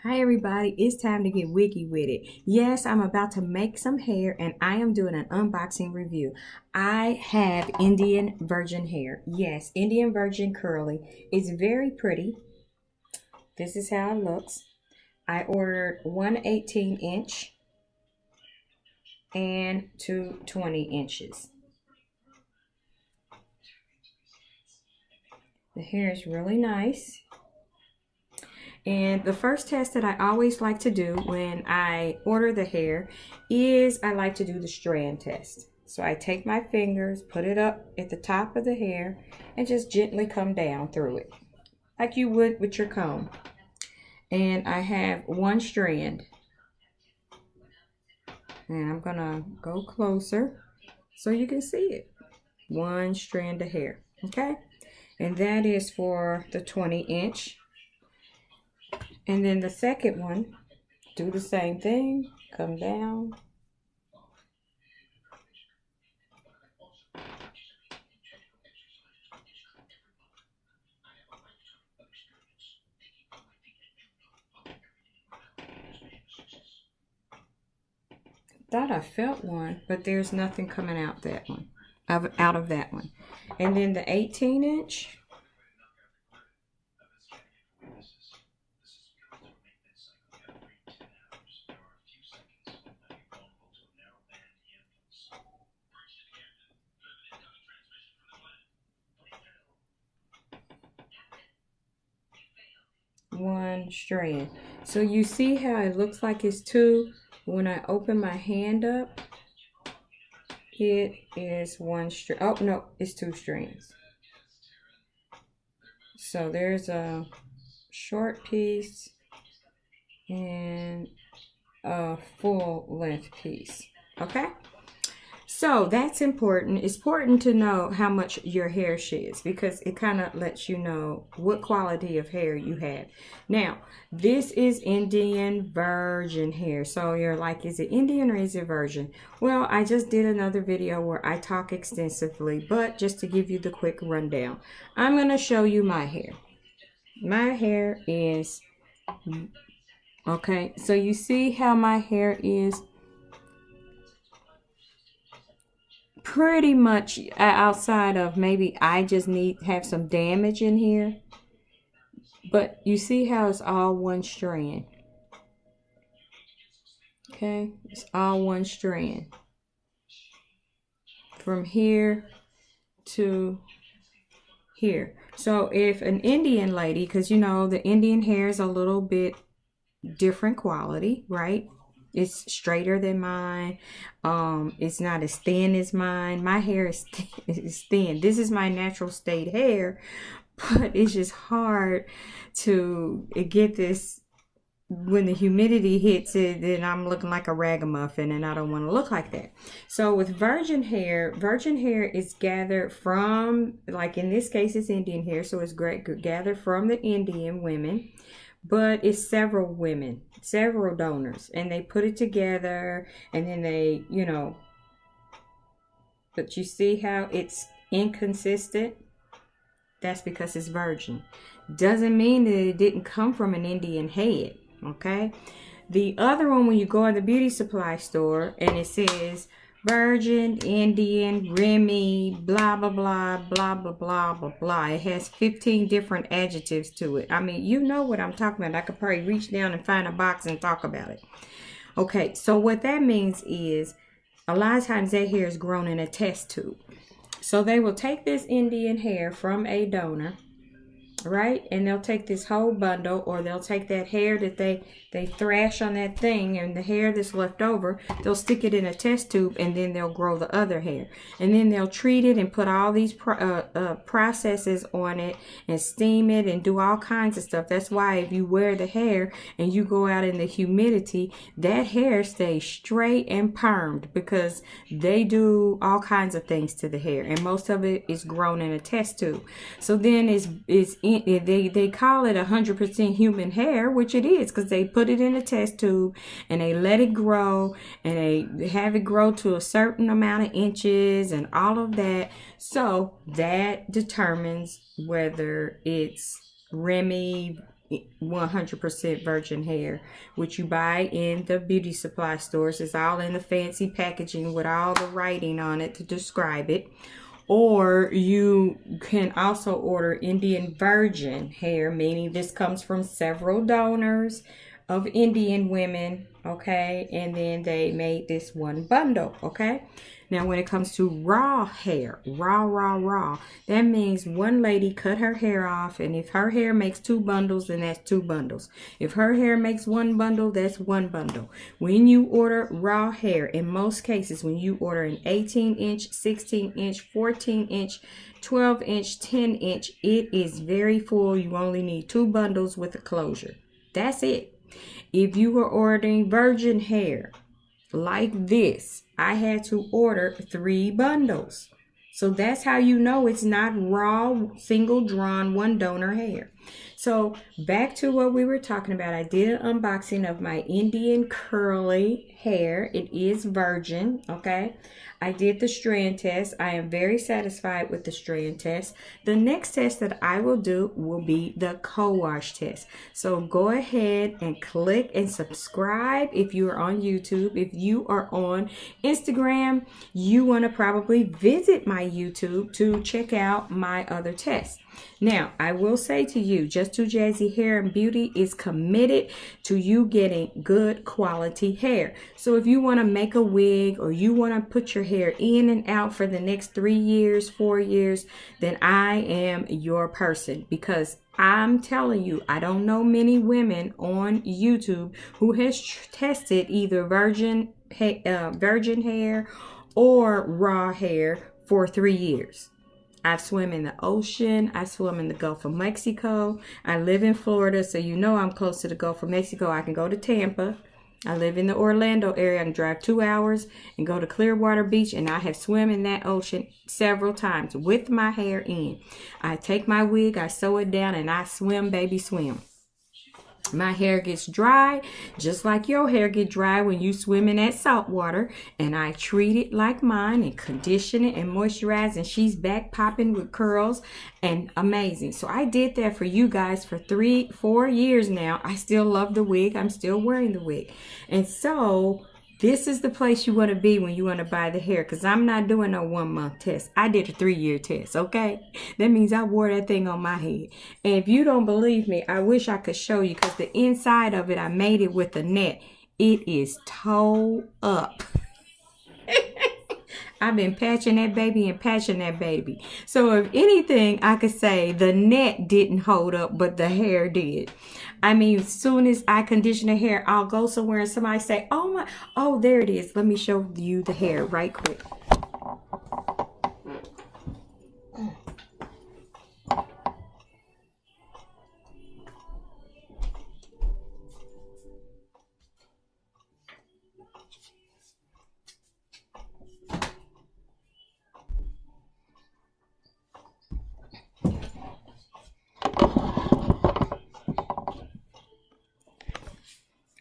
Hi everybody, it's time to get wiggy with it. Yes, I'm about to make some hair and I am doing an unboxing review. I have Indian virgin hair. Yes, Indian virgin curly. It's very pretty. This is how it looks. I ordered one 18-inch and two 20 inches. The hair is really nice. And the first test that I always like to do when I order the hair is I like to do the strand test. So I take my fingers, put it up at the top of the hair, and just gently come down through it, like you would with your comb. And I have one strand. And I'm gonna go closer so you can see it. One strand of hair, okay? And that is for the 20-inch. And then the second one, do the same thing, come down. Thought I felt one, but there's nothing coming out that one, out of that one. And then the 18-inch. One strand. So you see how it looks like it's two. When I open my hand up, it is one strand. Oh no, it's two strands. So there's a short piece and a full length piece. Okay, so that's important. It's important to know how much your hair sheds because it kind of lets you know what quality of hair you have. Now, this is Indian virgin hair. So you're like, is it Indian or is it virgin? Well, I just did another video where I talk extensively, but just to give you the quick rundown, I'm going to show you my hair. My hair is, okay, so you see how my hair is pretty much outside of maybe I just have some damage in here. But you see how it's all one strand. Okay, it's all one strand. From here to here. So if an Indian lady, because you know the Indian hair is a little bit different quality, right? It's straighter than mine. It's not as thin as mine. My hair is thin. This is my natural state hair, but it's just hard to get this. When the humidity hits it, then I'm looking like a ragamuffin, and I don't want to look like that. So with virgin hair is gathered from, like in this case, it's Indian hair, so it's gathered from the Indian women. But it's several women, several donors, and they put it together, and then they, you know, but you see how it's inconsistent? That's because it's virgin. Doesn't mean that it didn't come from an Indian head, okay? The other one, when you go in the beauty supply store and it says virgin, Indian, Remy, blah, blah, blah, blah, blah, blah, blah, blah. It has 15 different adjectives to it. I mean, you know what I'm talking about. I could probably reach down and find a box and talk about it. Okay, so what that means is a lot of times that hair is grown in a test tube. So they will take this Indian hair from a donor, right? And they'll take this whole bundle, or they'll take that hair that they thrash on that thing, and the hair that's left over, they'll stick it in a test tube, and then they'll grow the other hair. And then they'll treat it and put all these processes on it and steam it and do all kinds of stuff. That's why if you wear the hair and you go out in the humidity, that hair stays straight and permed because they do all kinds of things to the hair, and most of it is grown in a test tube. So then they call it 100% human hair, which it is, because they put it in a test tube and they let it grow, and they have it grow to a certain amount of inches and all of that. So that determines whether it's Remy, 100% virgin hair, which you buy in the beauty supply stores. It's all in the fancy packaging with all the writing on it to describe it. Or you can also order Indian virgin hair, meaning this comes from several donors of Indian women, okay? And then they made this one bundle, okay? Now, when it comes to raw hair, raw, that means one lady cut her hair off, and if her hair makes 2 bundles, then that's 2 bundles. If her hair makes 1 bundle, that's 1 bundle. When you order raw hair, in most cases, when you order an 18-inch, 16-inch, 14-inch, 12-inch, 10-inch, it is very full. You only need 2 bundles with a closure. That's it. If you were ordering virgin hair like this, I had to order 3 bundles. So that's how you know it's not raw, single drawn, 1 donor hair. So back to what we were talking about. I did an unboxing of my Indian curly hair. It is virgin, okay? I did the strand test. I am very satisfied with the strand test. The next test that I will do will be the co-wash test. So go ahead and click and subscribe if you are on YouTube. If you are on Instagram, you want to probably visit my YouTube to check out my other tests. Now, I will say to you, Just Too Jazzy Hair and Beauty is committed to you getting good quality hair. So if you want to make a wig or you want to put your hair in and out for the next 3 years, 4 years, then I am your person, because I'm telling you, I don't know many women on YouTube who has tested either virgin hair or raw hair for 3 years. I've swum in the ocean. I swim in the Gulf of Mexico. I live in Florida, so you know I'm close to the Gulf of Mexico. I can go to Tampa. I live in the Orlando area. I can drive 2 hours and go to Clearwater Beach, and I have swum in that ocean several times with my hair in. I take my wig, I sew it down, and I swim, baby, swim. My hair gets dry, just like your hair get dry when you swim in that salt water. And I treat it like mine and condition it and moisturize. And she's back popping with curls and amazing. So I did that for you guys for 3-4 years now. I still love the wig. I'm still wearing the wig. And so this is the place you want to be when you want to buy the hair, because I'm not doing no 1-month test. I did a 3-year test, okay? That means I wore that thing on my head. And if you don't believe me, I wish I could show you, because the inside of it, I made it with a net. It is toe up. I've been patching that baby and patching that baby. So if anything, I could say the net didn't hold up, but the hair did. I mean, as soon as I condition the hair, I'll go somewhere and somebody say, oh, there it is. Let me show you the hair right quick.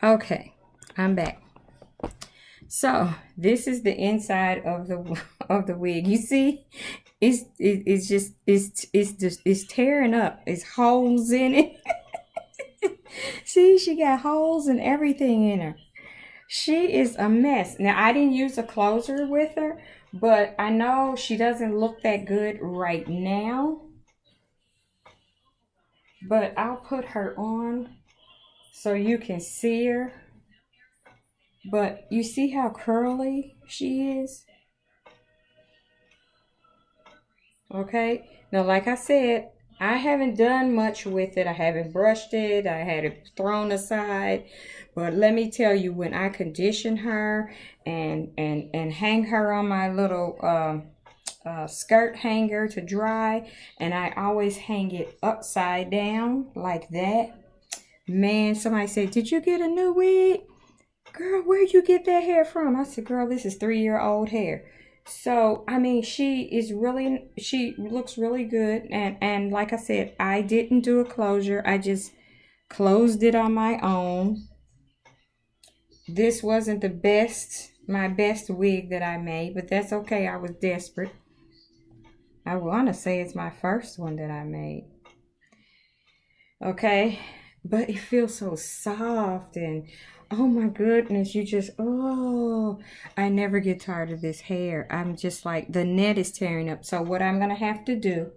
Okay, I'm back. So this is the inside of the wig. You see, it's tearing up. It's holes in it. See, she got holes and everything in her. She is a mess. Now, I didn't use a closer with her, but I know she doesn't look that good right now. But I'll put her on so you can see her. But you see how curly she is? Okay. Now, like I said, I haven't done much with it. I haven't brushed it. I had it thrown aside. But let me tell you, when I condition her and hang her on my little skirt hanger to dry, and I always hang it upside down like that. Man, somebody said, did you get a new wig? Girl, where'd you get that hair from? I said, girl, this is 3-year-old hair. So, I mean, she looks really good. And like I said, I didn't do a closure. I just closed it on my own. This wasn't my best wig that I made, but that's okay. I was desperate. I want to say it's my first one that I made. Okay. but it feels so soft and oh my goodness, you just, oh, I never get tired of this hair. I'm just like, the net is tearing up. So what I'm going to have to do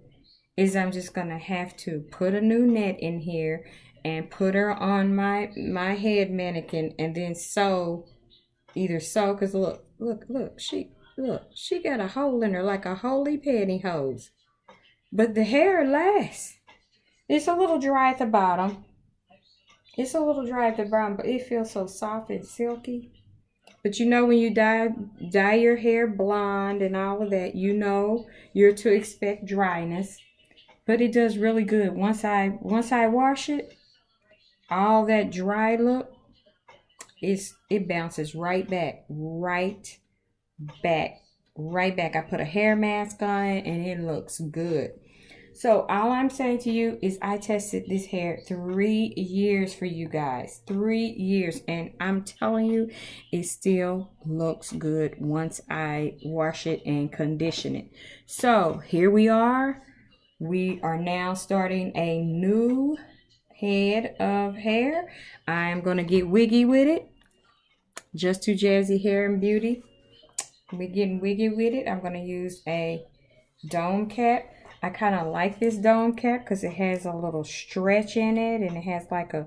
is I'm just going to have to put a new net in here and put her on my head mannequin and then sew, either sew, because look, she got a hole in her like a holy pantyhose. But the hair lasts. It's a little dry at the bottom. It's a little dry at the bottom, but it feels so soft and silky. But you know when you dye your hair blonde and all of that, you know you're to expect dryness. But it does really good. Once I wash it, all that dry look it bounces right back. I put a hair mask on it and it looks good. So all I'm saying to you is I tested this hair 3 years for you guys. 3 years. And I'm telling you, it still looks good once I wash it and condition it. So here we are. We are now starting a new head of hair. I'm going to get wiggy with it. Just Too Jazzy Hair and Beauty. We're getting wiggy with it. I'm going to use a dome cap. I kind of like this dome cap because it has a little stretch in it and it has like a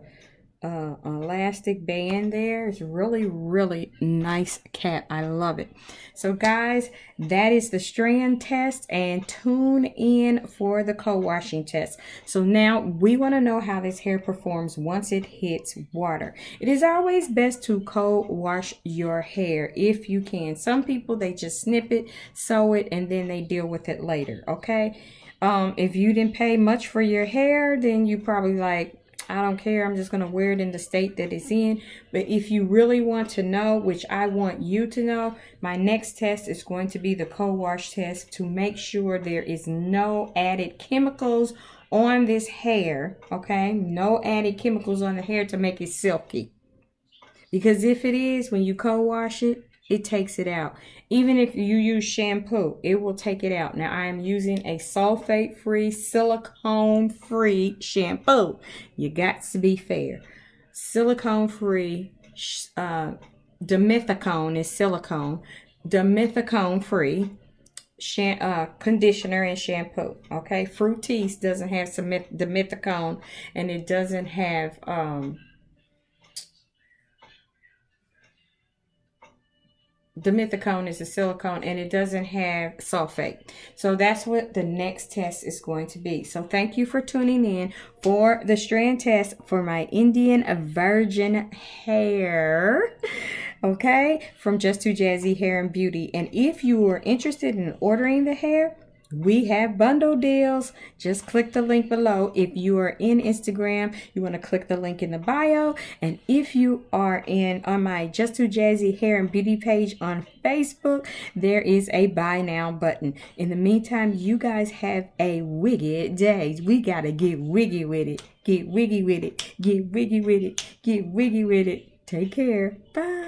elastic band there. It's really nice cap. I love it. So guys, that is the strand test, and tune in for the co-washing test. So now we want to know how this hair performs once it hits water. It is always best to co-wash your hair if you can. Some people, they just snip it, sew it, and then they deal with it later. Okay. If you didn't pay much for your hair, then you probably like, I don't care, I'm just going to wear it in the state that it's in. But if you really want to know, which I want you to know, my next test is going to be the co-wash test to make sure there is no added chemicals on this hair. Okay, no added chemicals on the hair to make it silky. Because if it is, when you co-wash it, it takes it out. Even if you use shampoo, it will take it out. Now, I am using a sulfate-free, silicone-free shampoo. You got to be fair. Silicone-free, dimethicone is silicone. Dimethicone-free conditioner and shampoo. Okay, Fructis doesn't have some dimethicone, and it doesn't have dimethicone is a silicone, and it doesn't have sulfate. So that's what the next test is going to be. So thank you for tuning in for the strand test for my Indian virgin hair. Okay, from Just Too Jazzy Hair and Beauty. And if you are interested in ordering the hair, we have bundle deals. Just click the link below. If you are in Instagram, you want to click the link in the bio. And if you are on my Just Too Jazzy Hair and Beauty page on Facebook, there is a buy now button. In the meantime, you guys have a wiggy day. We got to get wiggy with it. Get wiggy with it. Get wiggy with it. Get wiggy with it. Take care. Bye.